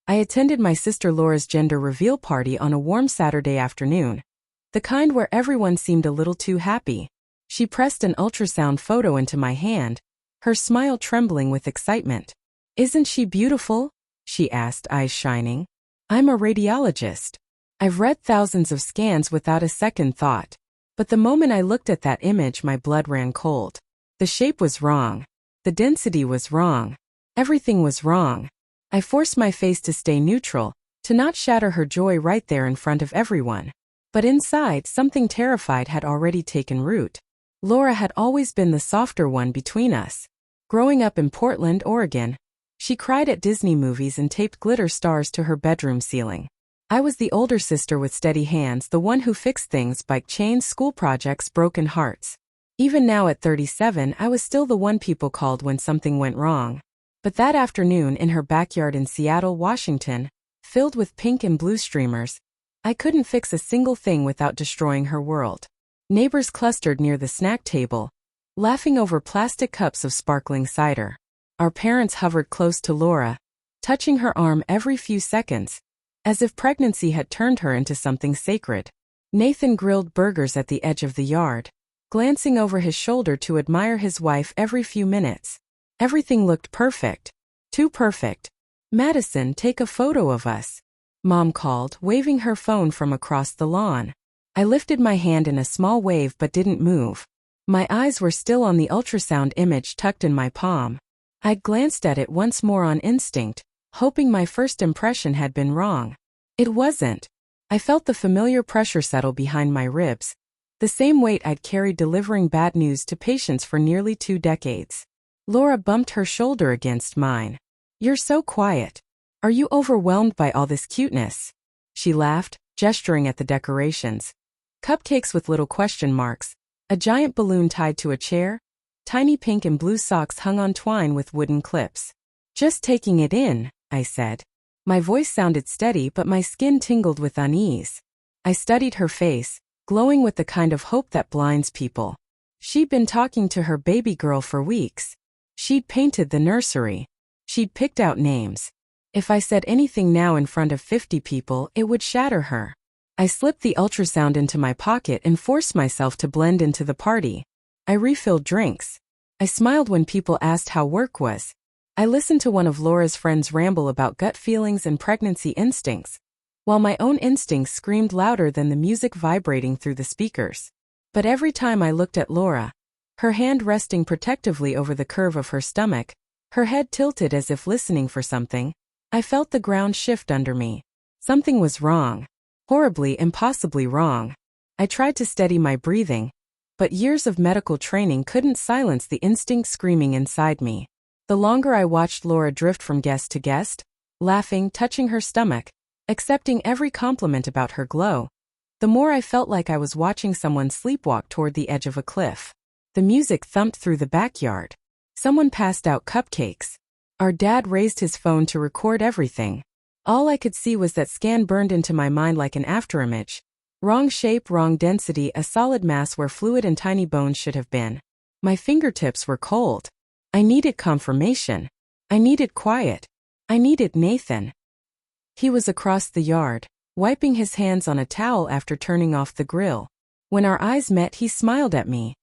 I attended my sister Laura's gender reveal party on a warm Saturday afternoon, the kind where everyone seemed a little too happy. She pressed an ultrasound photo into my hand, her smile trembling with excitement. "Isn't she beautiful?" she asked, eyes shining. "I'm a radiologist. I've read thousands of scans without a second thought. But the moment I looked at that image, my blood ran cold. The shape was wrong. The density was wrong. Everything was wrong. I forced my face to stay neutral, to not shatter her joy right there in front of everyone. But inside, something terrified had already taken root. Laura had always been the softer one between us. Growing up in Portland, Oregon, she cried at Disney movies and taped glitter stars to her bedroom ceiling. I was the older sister with steady hands, the one who fixed things: bike chains, school projects, broken hearts. Even now at 37, I was still the one people called when something went wrong. But that afternoon in her backyard in Seattle, Washington, filled with pink and blue streamers, I couldn't fix a single thing without destroying her world. Neighbors clustered near the snack table, laughing over plastic cups of sparkling cider. Our parents hovered close to Laura, touching her arm every few seconds, as if pregnancy had turned her into something sacred. Nathan grilled burgers at the edge of the yard, glancing over his shoulder to admire his wife every few minutes. Everything looked perfect. Too perfect. "Madison, take a photo of us," Mom called, waving her phone from across the lawn. I lifted my hand in a small wave but didn't move. My eyes were still on the ultrasound image tucked in my palm. I glanced at it once more on instinct, hoping my first impression had been wrong. It wasn't. I felt the familiar pressure settle behind my ribs, the same weight I'd carried delivering bad news to patients for nearly 2 decades. Laura bumped her shoulder against mine. "You're so quiet. Are you overwhelmed by all this cuteness?" She laughed, gesturing at the decorations. Cupcakes with little question marks, a giant balloon tied to a chair, tiny pink and blue socks hung on twine with wooden clips. "Just taking it in," I said. My voice sounded steady but my skin tingled with unease. I studied her face, glowing with the kind of hope that blinds people. She'd been talking to her baby girl for weeks. She'd painted the nursery. She'd picked out names. If I said anything now in front of 50 people, it would shatter her. I slipped the ultrasound into my pocket and forced myself to blend into the party. I refilled drinks. I smiled when people asked how work was. I listened to one of Laura's friends ramble about gut feelings and pregnancy instincts, while my own instincts screamed louder than the music vibrating through the speakers. But every time I looked at Laura, her hand resting protectively over the curve of her stomach, her head tilted as if listening for something, I felt the ground shift under me. Something was wrong. Horribly, impossibly wrong. I tried to steady my breathing, but years of medical training couldn't silence the instinct screaming inside me. The longer I watched Laura drift from guest to guest, laughing, touching her stomach, accepting every compliment about her glow, the more I felt like I was watching someone sleepwalk toward the edge of a cliff. The music thumped through the backyard. Someone passed out cupcakes. Our dad raised his phone to record everything. All I could see was that scan burned into my mind like an afterimage. Wrong shape, wrong density, a solid mass where fluid and tiny bones should have been. My fingertips were cold. I needed confirmation. I needed quiet. I needed Nathan. He was across the yard, wiping his hands on a towel after turning off the grill. When our eyes met, he smiled at me.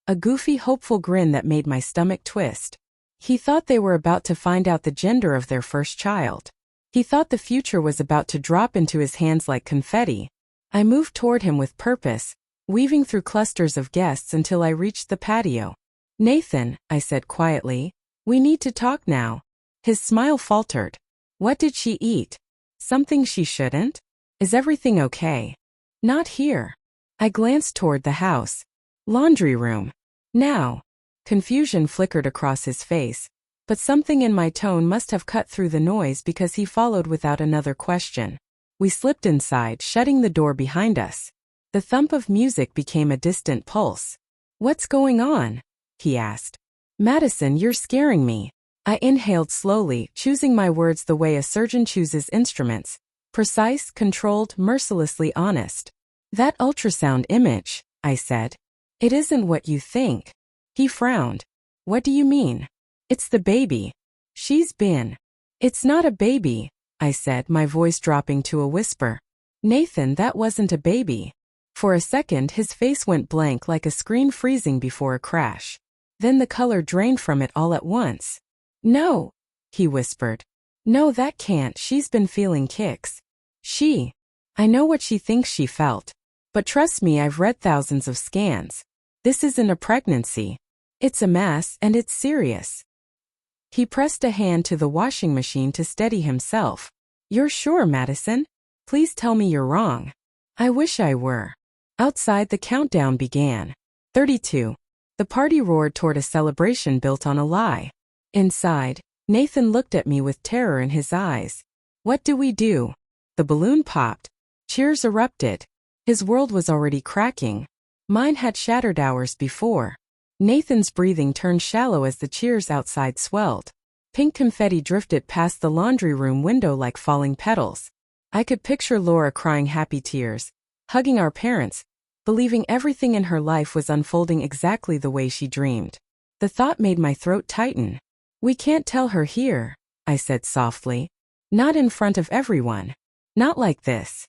A goofy, hopeful grin that made my stomach twist. He thought they were about to find out the gender of their first child. He thought the future was about to drop into his hands like confetti. I moved toward him with purpose, weaving through clusters of guests until I reached the patio. "Nathan," I said quietly, "we need to talk now." His smile faltered. "What did she eat? Something she shouldn't? Is everything okay?" "Not here." I glanced toward the house. "Laundry room. Now." Confusion flickered across his face, but something in my tone must have cut through the noise because he followed without another question. We slipped inside, shutting the door behind us. The thump of music became a distant pulse. "What's going on?" he asked. "Madison, you're scaring me." I inhaled slowly, choosing my words the way a surgeon chooses instruments. Precise, controlled, mercilessly honest. "That ultrasound image," I said. "It isn't what you think." He frowned. "What do you mean?" "It's the baby. She's been." "It's not a baby," I said, my voice dropping to a whisper. Nathan, that wasn't a baby. For a second his face went blank like a screen freezing before a crash. Then the color drained from it all at once. No, he whispered. No, that can't. She's been feeling kicks. I know what she thinks she felt. But trust me, I've read thousands of scans. This isn't a pregnancy. It's a mass, and it's serious. He pressed a hand to the washing machine to steady himself. You're sure, Madison? Please tell me you're wrong. I wish I were. Outside, the countdown began. 32. The party roared toward a celebration built on a lie. Inside, Nathan looked at me with terror in his eyes. What do we do? The balloon popped. Cheers erupted. His world was already cracking. Mine had shattered hours before. Nathan's breathing turned shallow as the cheers outside swelled. Pink confetti drifted past the laundry room window like falling petals. I could picture Laura crying happy tears, hugging our parents, believing everything in her life was unfolding exactly the way she dreamed. The thought made my throat tighten. We can't tell her here, I said softly. Not in front of everyone. Not like this.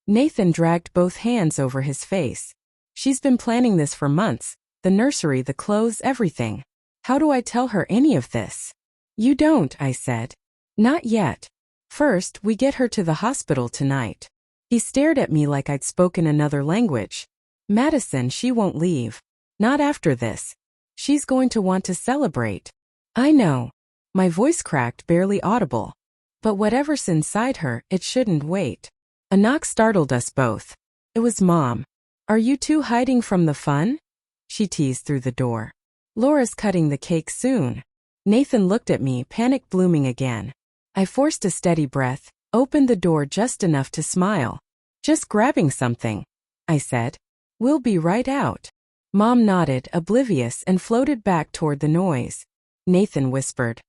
Nathan dragged both hands over his face. She's been planning this for months, the nursery, the clothes, everything. How do I tell her any of this? You don't, I said. Not yet. First, we get her to the hospital tonight. He stared at me like I'd spoken another language. Madison, she won't leave. Not after this. She's going to want to celebrate. I know. My voice cracked, barely audible. But whatever's inside her, it shouldn't wait. A knock startled us both. It was Mom. Are you two hiding from the fun? She teased through the door. Laura's cutting the cake soon. Nathan looked at me, panic blooming again. I forced a steady breath, opened the door just enough to smile. Just grabbing something, I said. We'll be right out. Mom nodded, oblivious, and floated back toward the noise. Nathan whispered.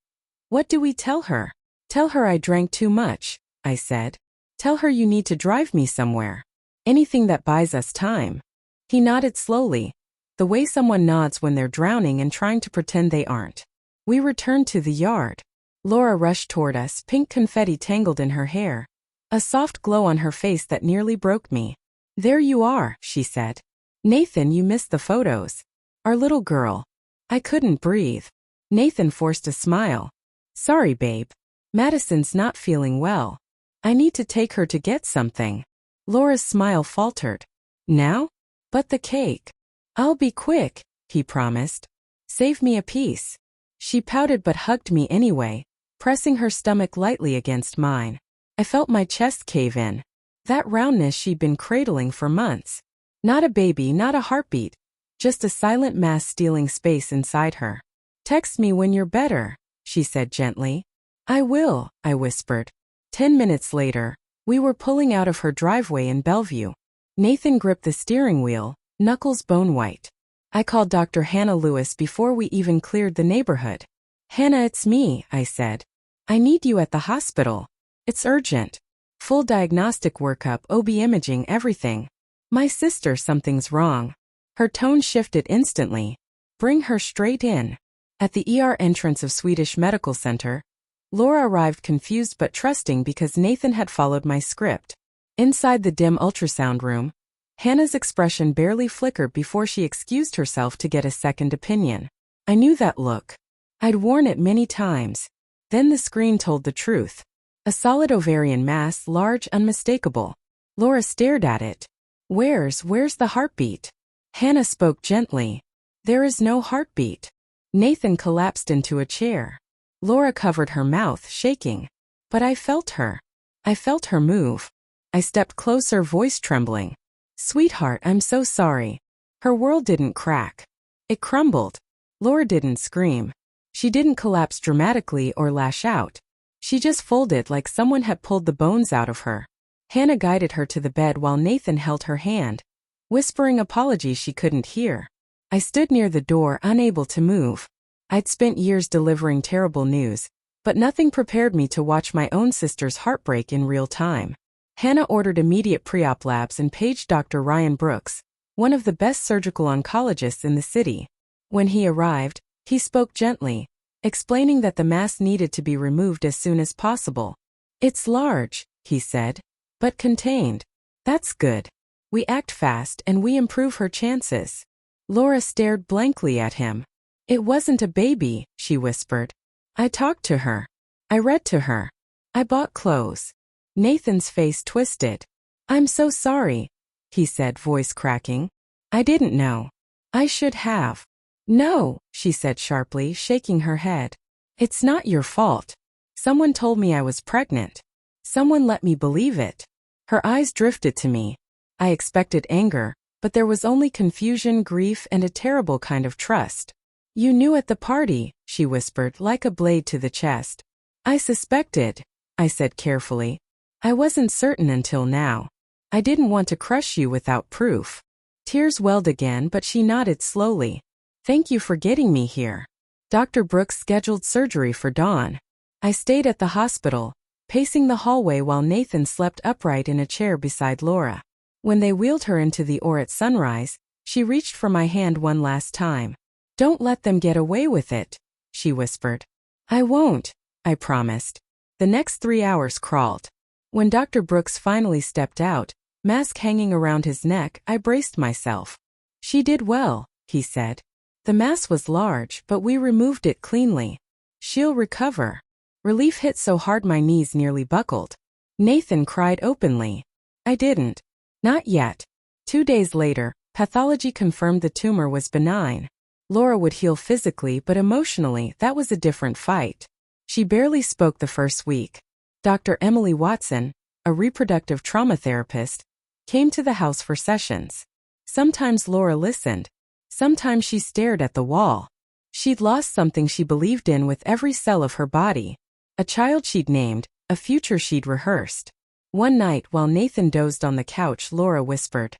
What do we tell her? Tell her I drank too much, I said. Tell her you need to drive me somewhere. Anything that buys us time. He nodded slowly, the way someone nods when they're drowning and trying to pretend they aren't. We returned to the yard. Laura rushed toward us, pink confetti tangled in her hair. A soft glow on her face that nearly broke me. There you are, she said. Nathan, you missed the photos. Our little girl. I couldn't breathe. Nathan forced a smile. Sorry, babe. Madison's not feeling well. I need to take her to get something. Laura's smile faltered. Now? But the cake. I'll be quick, he promised. Save me a piece. She pouted but hugged me anyway, pressing her stomach lightly against mine. I felt my chest cave in. That roundness she'd been cradling for months. Not a baby, not a heartbeat. Just a silent mass stealing space inside her. Text me when you're better, she said gently. I will, I whispered. 10 minutes later, we were pulling out of her driveway in Bellevue. Nathan gripped the steering wheel, knuckles bone white. I called Dr. Hannah Lewis before we even cleared the neighborhood. Hannah, it's me, I said. I need you at the hospital. It's urgent. Full diagnostic workup, OB imaging, everything. My sister, something's wrong. Her tone shifted instantly. Bring her straight in. At the ER entrance of Swedish Medical Center, Laura arrived confused but trusting because Nathan had followed my script. Inside the dim ultrasound room, Hannah's expression barely flickered before she excused herself to get a second opinion. I knew that look. I'd worn it many times. Then the screen told the truth. A solid ovarian mass, large, unmistakable. Laura stared at it. Where's the heartbeat? Hannah spoke gently. There is no heartbeat. Nathan collapsed into a chair. Laura covered her mouth, shaking. But I felt her. I felt her move. I stepped closer, voice trembling. Sweetheart, I'm so sorry. Her world didn't crack. It crumbled. Laura didn't scream. She didn't collapse dramatically or lash out. She just folded like someone had pulled the bones out of her. Hannah guided her to the bed while Nathan held her hand, whispering apologies she couldn't hear. I stood near the door, unable to move. I'd spent years delivering terrible news, but nothing prepared me to watch my own sister's heartbreak in real time. Hannah ordered immediate pre-op labs and paged Dr. Ryan Brooks, one of the best surgical oncologists in the city. When he arrived, he spoke gently, explaining that the mass needed to be removed as soon as possible. It's large, he said, but contained. That's good. We act fast and we improve her chances. Laura stared blankly at him. It wasn't a baby, she whispered. I talked to her. I read to her. I bought clothes. Nathan's face twisted. I'm so sorry, he said, voice cracking. I didn't know. I should have. No, she said sharply, shaking her head. It's not your fault. Someone told me I was pregnant. Someone let me believe it. Her eyes drifted to me. I expected anger, but there was only confusion, grief, and a terrible kind of trust. You knew at the party, she whispered, like a blade to the chest. I suspected, I said carefully. I wasn't certain until now. I didn't want to crush you without proof. Tears welled again, but she nodded slowly. Thank you for getting me here. Dr. Brooks scheduled surgery for dawn. I stayed at the hospital, pacing the hallway while Nathan slept upright in a chair beside Laura. When they wheeled her into the OR at sunrise, she reached for my hand one last time. Don't let them get away with it, she whispered. I won't, I promised. The next 3 hours crawled. When Dr. Brooks finally stepped out, mask hanging around his neck, I braced myself. She did well, he said. The mass was large, but we removed it cleanly. She'll recover. Relief hit so hard my knees nearly buckled. Nathan cried openly. I didn't. Not yet. 2 days later, pathology confirmed the tumor was benign. Laura would heal physically, but emotionally, that was a different fight. She barely spoke the first week. Dr. Emily Watson, a reproductive trauma therapist, came to the house for sessions. Sometimes Laura listened. Sometimes she stared at the wall. She'd lost something she believed in with every cell of her body. A child she'd named, a future she'd rehearsed. One night while Nathan dozed on the couch, Laura whispered,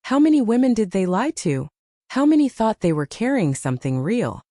How many women did they lie to? How many thought they were carrying something real?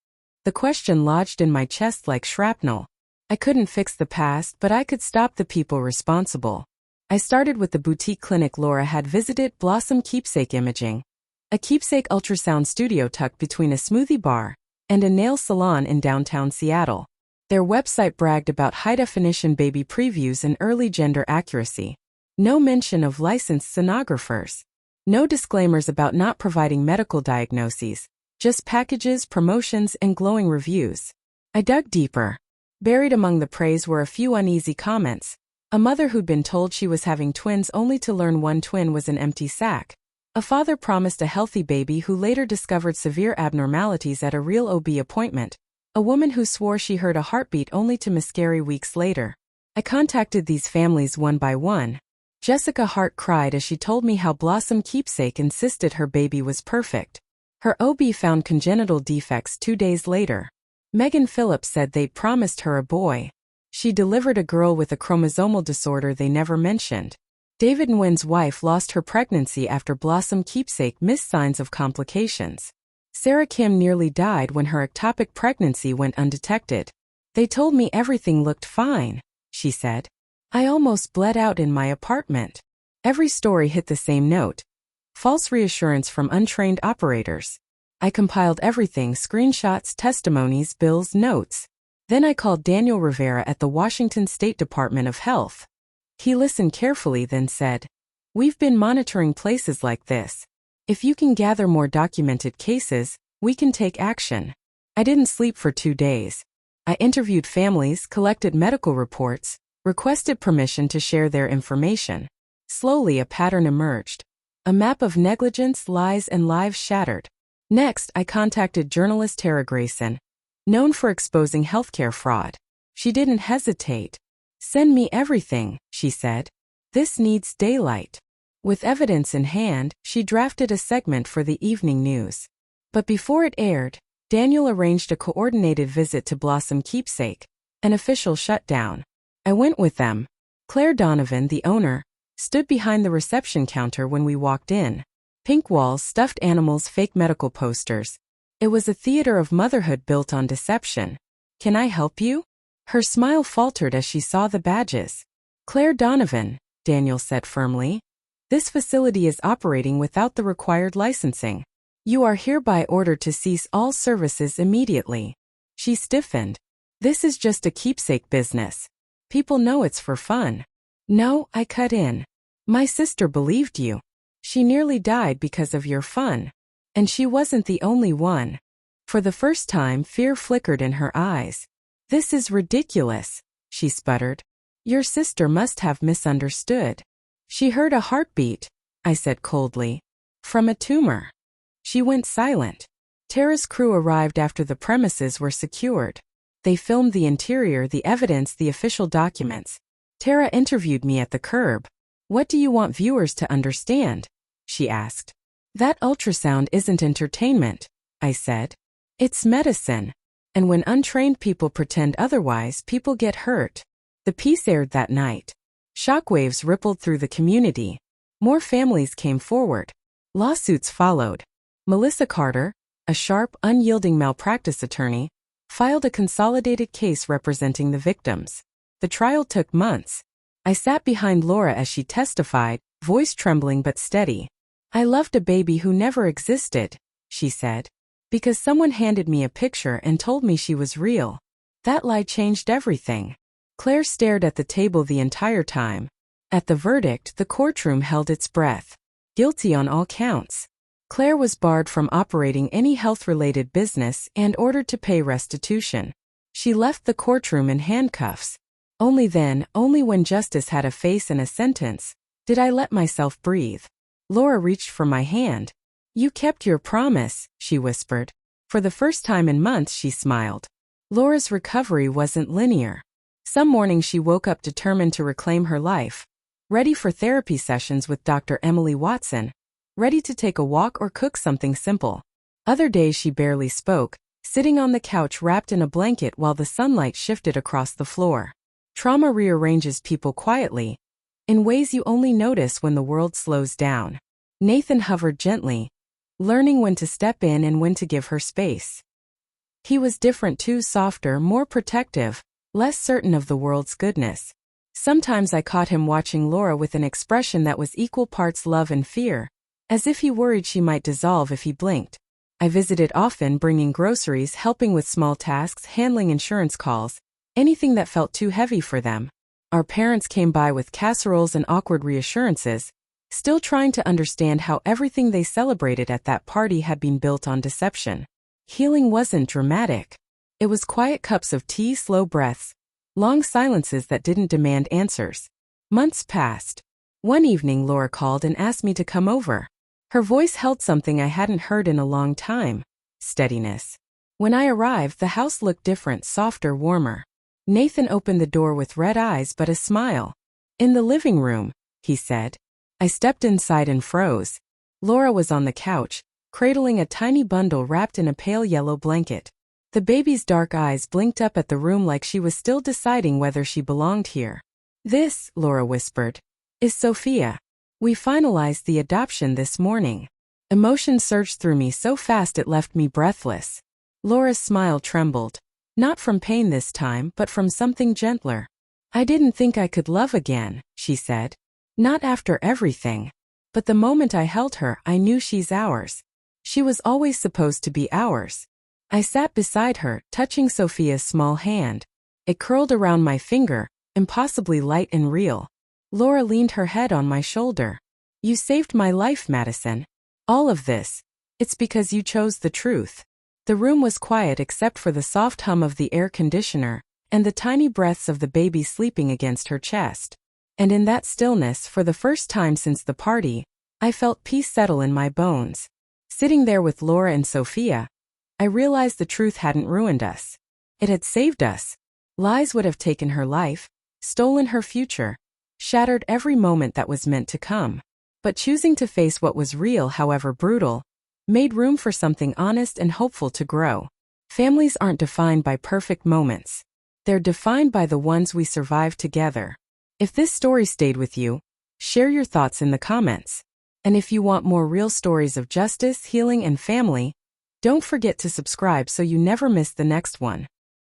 The question lodged in my chest like shrapnel. I couldn't fix the past, but I could stop the people responsible. I started with the boutique clinic Laura had visited, Blossom Keepsake Imaging, a keepsake ultrasound studio tucked between a smoothie bar and a nail salon in downtown Seattle. Their website bragged about high-definition baby previews and early gender accuracy. No mention of licensed sonographers. No disclaimers about not providing medical diagnoses. Just packages, promotions, and glowing reviews. I dug deeper. Buried among the praise were a few uneasy comments. A mother who'd been told she was having twins only to learn one twin was an empty sack. A father promised a healthy baby who later discovered severe abnormalities at a real OB appointment. A woman who swore she heard a heartbeat only to miscarry weeks later. I contacted these families one by one. Jessica Hart cried as she told me how Blossom Keepsake insisted her baby was perfect. Her OB found congenital defects 2 days later. Megan Phillips said they'd promised her a boy. She delivered a girl with a chromosomal disorder they never mentioned. David Nguyen's wife lost her pregnancy after Blossom Keepsake missed signs of complications. Sarah Kim nearly died when her ectopic pregnancy went undetected. They told me everything looked fine, she said. I almost bled out in my apartment. Every story hit the same note. False reassurance from untrained operators. I compiled everything, screenshots, testimonies, bills, notes. Then I called Daniel Rivera at the Washington State Department of Health. He listened carefully, then said, We've been monitoring places like this. If you can gather more documented cases, we can take action. I didn't sleep for 2 days. I interviewed families, collected medical reports, requested permission to share their information. Slowly a pattern emerged. A map of negligence, lies, and lives shattered. Next, I contacted journalist Tara Grayson, known for exposing healthcare fraud. She didn't hesitate. Send me everything, she said. This needs daylight. With evidence in hand, she drafted a segment for the evening news. But before it aired, Daniel arranged a coordinated visit to Blossom Keepsake, an official shutdown. I went with them. Claire Donovan, the owner, stood behind the reception counter when we walked in. Pink walls, stuffed animals, fake medical posters. It was a theater of motherhood built on deception. Can I help you? Her smile faltered as she saw the badges. Claire Donovan, Daniel said firmly. This facility is operating without the required licensing. You are hereby ordered to cease all services immediately. She stiffened. This is just a keepsake business. People know it's for fun. No, I cut in. My sister believed you. She nearly died because of your fun. And she wasn't the only one. For the first time, fear flickered in her eyes. This is ridiculous, she sputtered. Your sister must have misunderstood. She heard a heartbeat, I said coldly. From a tumor. She went silent. Tara's crew arrived after the premises were secured. They filmed the interior, the evidence, the official documents. Tara interviewed me at the curb. What do you want viewers to understand? She asked. That ultrasound isn't entertainment, I said. It's medicine. And when untrained people pretend otherwise, people get hurt. The piece aired that night. Shockwaves rippled through the community. More families came forward. Lawsuits followed. Melissa Carter, a sharp, unyielding malpractice attorney, filed a consolidated case representing the victims. The trial took months. I sat behind Laura as she testified, voice trembling but steady. I loved a baby who never existed, she said. Because someone handed me a picture and told me she was real. That lie changed everything. Claire stared at the table the entire time. At the verdict, the courtroom held its breath. Guilty on all counts. Claire was barred from operating any health-related business and ordered to pay restitution. She left the courtroom in handcuffs. Only then, only when justice had a face and a sentence, did I let myself breathe. Laura reached for my hand. You kept your promise, she whispered. For the first time in months, she smiled. Laura's recovery wasn't linear. Some mornings she woke up determined to reclaim her life. Ready for therapy sessions with Dr. Emily Watson. Ready to take a walk or cook something simple. Other days she barely spoke, sitting on the couch wrapped in a blanket while the sunlight shifted across the floor. Trauma rearranges people quietly, in ways you only notice when the world slows down. Nathan hovered gently, learning when to step in and when to give her space. He was different too, softer, more protective, less certain of the world's goodness. Sometimes I caught him watching Laura with an expression that was equal parts love and fear, as if he worried she might dissolve if he blinked. I visited often, bringing groceries, helping with small tasks, handling insurance calls, anything that felt too heavy for them. Our parents came by with casseroles and awkward reassurances, still trying to understand how everything they celebrated at that party had been built on deception. Healing wasn't dramatic. It was quiet cups of tea, slow breaths, long silences that didn't demand answers. Months passed. One evening Laura called and asked me to come over. Her voice held something I hadn't heard in a long time. Steadiness. When I arrived, the house looked different, softer, warmer. Nathan opened the door with red eyes but a smile. In the living room, he said. I stepped inside and froze. Laura was on the couch, cradling a tiny bundle wrapped in a pale yellow blanket. The baby's dark eyes blinked up at the room like she was still deciding whether she belonged here. This, Laura whispered, is Sophia. We finalized the adoption this morning. Emotion surged through me so fast it left me breathless. Laura's smile trembled. Not from pain this time, but from something gentler. I didn't think I could love again, she said. Not after everything. But the moment I held her, I knew she's ours. She was always supposed to be ours. I sat beside her, touching Sophia's small hand. It curled around my finger, impossibly light and real. Laura leaned her head on my shoulder. You saved my life, Madison. All of this. It's because you chose the truth. The room was quiet except for the soft hum of the air conditioner and the tiny breaths of the baby sleeping against her chest. And in that stillness, for the first time since the party, I felt peace settle in my bones. Sitting there with Laura and Sophia, I realized the truth hadn't ruined us. It had saved us. Lies would have taken her life, stolen her future, shattered every moment that was meant to come. But choosing to face what was real, however brutal, made room for something honest and hopeful to grow. Families aren't defined by perfect moments. They're defined by the ones we survive together. If this story stayed with you, share your thoughts in the comments. And if you want more real stories of justice, healing, and family, don't forget to subscribe so you never miss the next one.